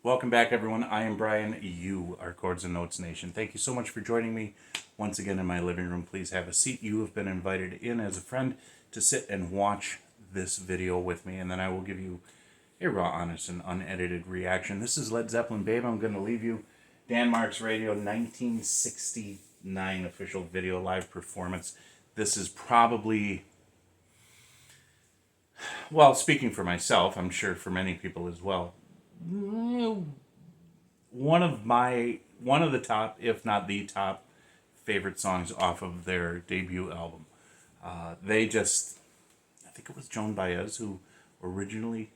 Welcome back, everyone. I am Brian. You are Chords and Notes Nation. Thank you so much for joining me once again in my living room. Please have a seat. You have been invited in as a friend to sit and watch this video with me, and then I will give you a raw, honest, and unedited reaction. This is Led Zeppelin, Babe, I'm Gonna Leave You. Danmarks Radio 1969 official video live performance. This is probably, well, speaking for myself, I'm sure for many people as well, one of the top, if not the top, favorite songs off of their debut album. I think it was Joan Baez who originally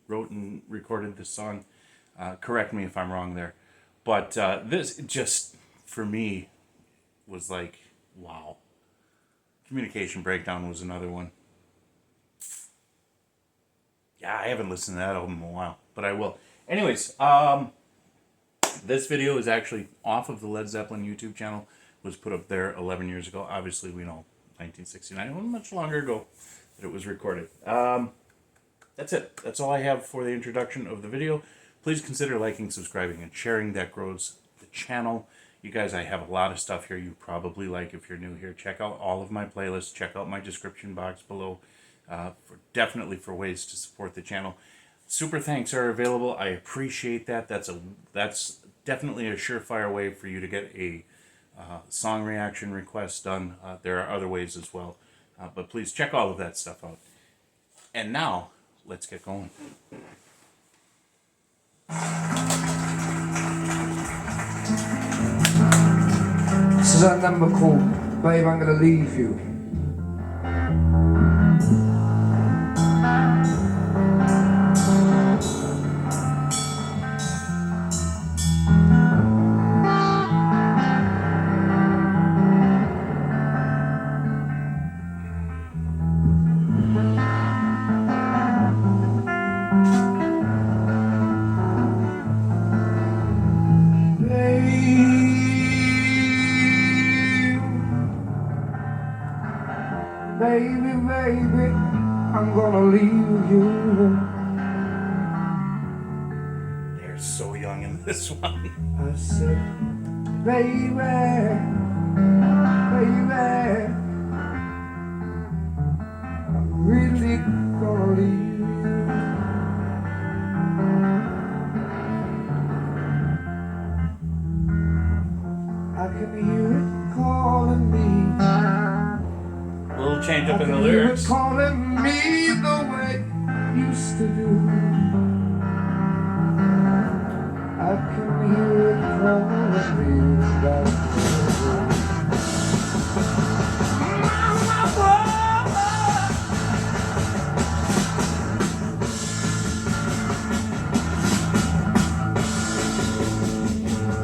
wrote and recorded this song. Correct me if I'm wrong there. But this just, for me, was like, wow. Communication Breakdown was another one. Yeah, I haven't listened to that album in a while, but I will. Anyways, this video is actually off of the Led Zeppelin YouTube channel. It was put up there 11 years ago. Obviously, we know 1969, it wasn't much longer ago that it was recorded. That's it. That's all I have for the introduction of the video. Please consider liking, subscribing, and sharing. That grows the channel. You guys, I have a lot of stuff here you probably like if you're new here. Check out all of my playlists. Check out my description box below. Definitely for ways to support the channel. Super thanks are available. I appreciate that. That's definitely a surefire way for you to get a song reaction request done. There are other ways as well, but please check all of that stuff out. And now let's get going. This is a number called Babe, I'm Gonna Leave You. Baby, baby, I'm gonna leave you. They're so young in this one. I said, baby, baby, I'm really gonna leave you. I can hear it calling me. A little change up in the lyrics. Calling me the way it used to do. I can hear it calling me back.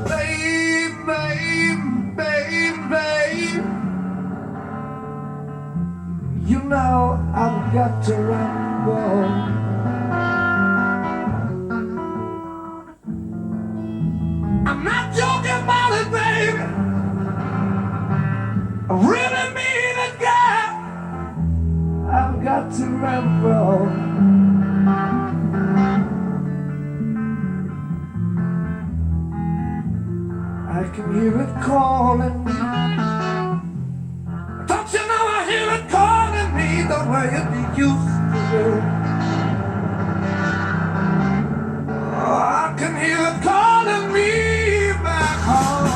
Babe, babe, babe, babe, you know I've got to ramble. I'm not joking about it, baby. I really mean it, girl. I've got to ramble. I can hear it calling me. Don't you know I hear it calling me the way it used to do? Oh, I can hear it calling me back home.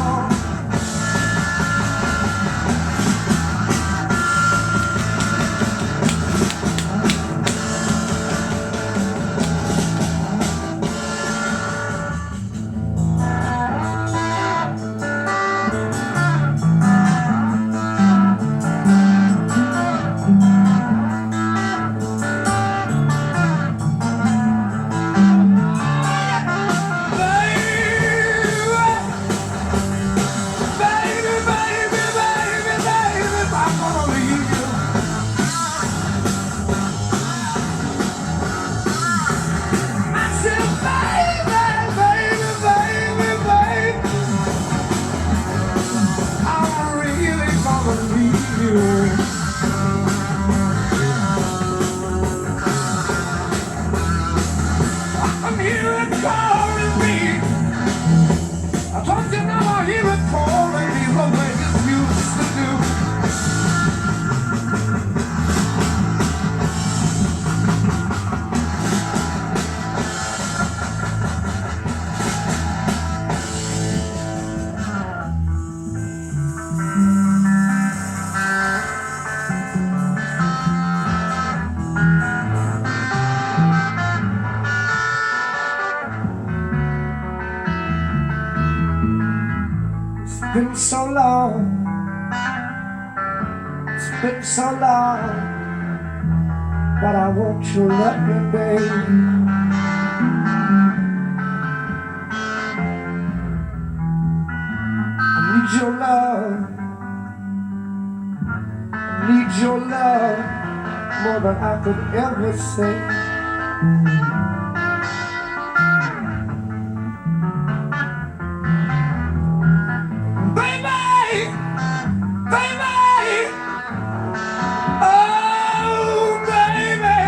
I'm here calling me. been so long, it's been so long, but I want you to let me, baby. I need your love, I need your love more than I could ever say. Baby, baby, oh baby,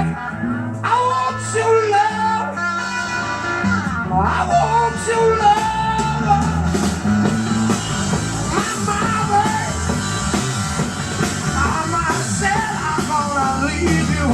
I want your love, I want your love. My mama, I said I'm gonna leave you.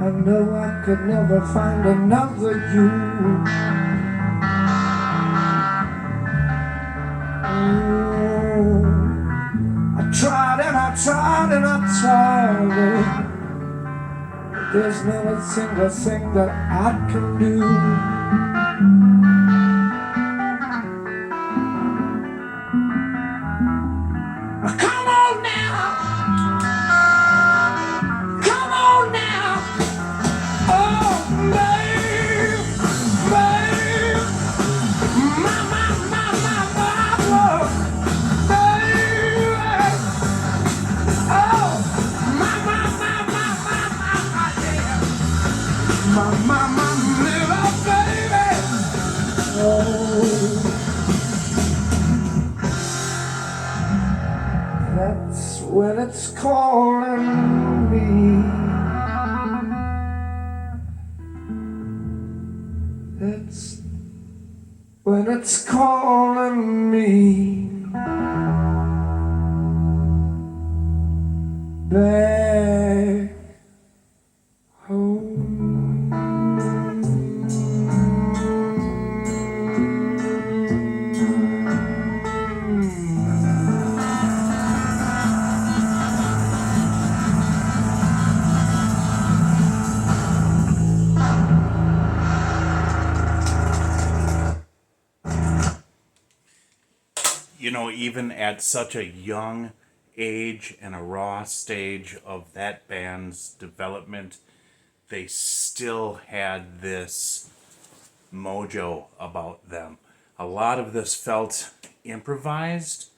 I know I could never find another you. I tried and I tried and I tried, but there's not a single thing that I can do. Come on now, come on now, oh babe, babe, my, baby, oh, my little baby, oh, that's when it's calling me. That's when it's calling me back home. You know, even at such a young age and a raw stage of that band's development, they still had this mojo about them. A lot of this felt improvised,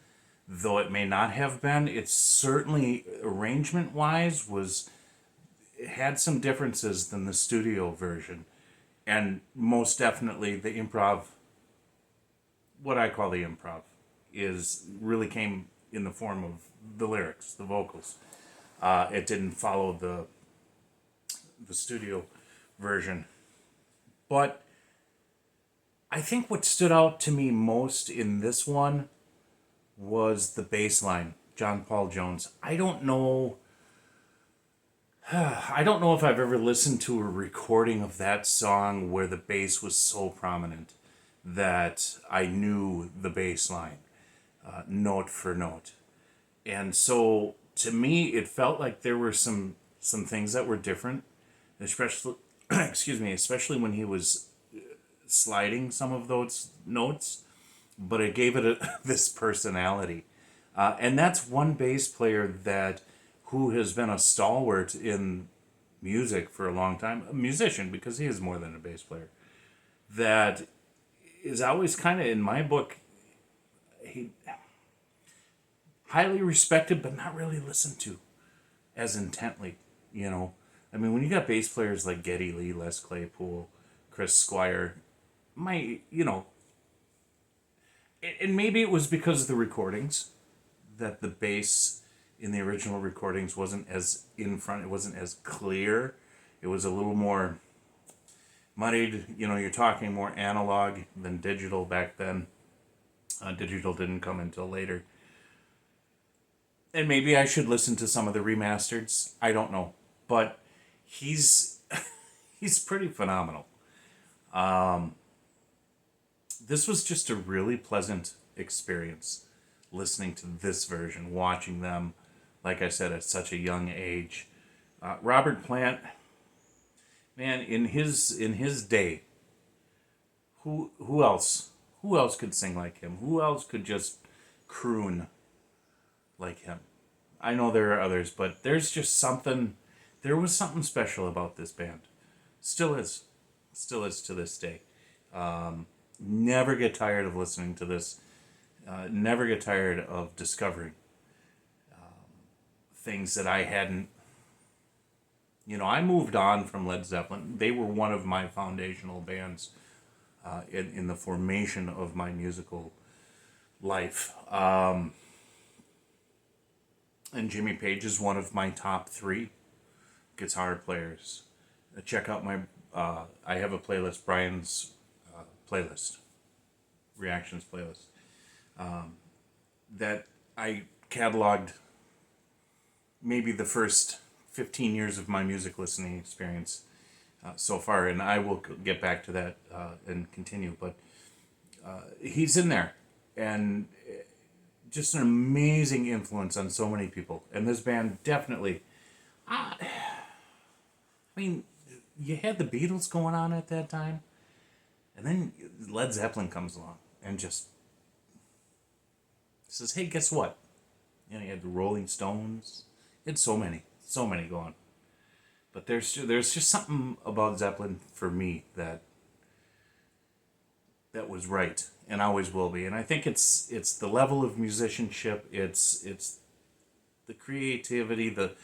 though it may not have been. It certainly, arrangement-wise, it had some differences than the studio version. And most definitely the improv, what I call the improv, really came in the form of the lyrics, the vocals. It didn't follow the studio version. But I think what stood out to me most in this one was the bass line, John Paul Jones. I don't know if I've ever listened to a recording of that song where the bass was so prominent that I knew the bass line, note for note. And so to me, it felt like there were some things that were different, especially especially when he was sliding some of those notes, but it gave it this personality. And that's one bass player who has been a stalwart in music for a long time, a musician, because he is more than a bass player, that is always kind of, in my book, he highly respected but not really listened to as intently, you know. I mean, when you got bass players like Geddy Lee, Les Claypool, Chris Squire, and maybe it was because of the recordings that the bass in the original recordings wasn't as in front, it wasn't as clear. It was a little more muddied. You know, you're talking more analog than digital back then. Digital didn't come until later. And maybe I should listen to some of the remasters. I don't know. But he's he's pretty phenomenal. This was just a really pleasant experience listening to this version, watching them, like I said, at such a young age. Robert Plant, man, in his day, who else? Who else could sing like him? Who else could just croon like him? I know there are others, but there's just something. There was something special about this band. Still is to this day. Never get tired of listening to this. Never get tired of discovering things that I hadn't. You know, I moved on from Led Zeppelin. They were one of my foundational bands in the formation of my musical life. And Jimmy Page is one of my top 3 guitar players. Check out my, I have a playlist, Brian's playlist, reactions playlist, that I cataloged maybe the first 15 years of my music listening experience so far, and I will get back to that and continue, but he's in there, and just an amazing influence on so many people, and this band definitely, I mean, you had the Beatles going on at that time, and then Led Zeppelin comes along and just says, hey, guess what? You know, you had the Rolling Stones. You had so many going. But there's just something about Zeppelin for me that was right and always will be. And I think it's the level of musicianship, it's the creativity, the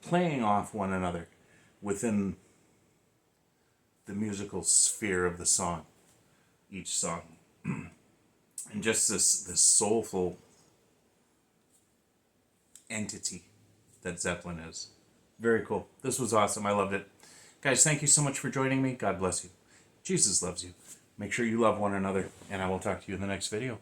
playing off one another within the musical sphere of the song, each song. And just this soulful entity that Zeppelin is. Very cool. This was awesome. I loved it. Guys, thank you so much for joining me. God bless you. Jesus loves you. Make sure you love one another, and I will talk to you in the next video.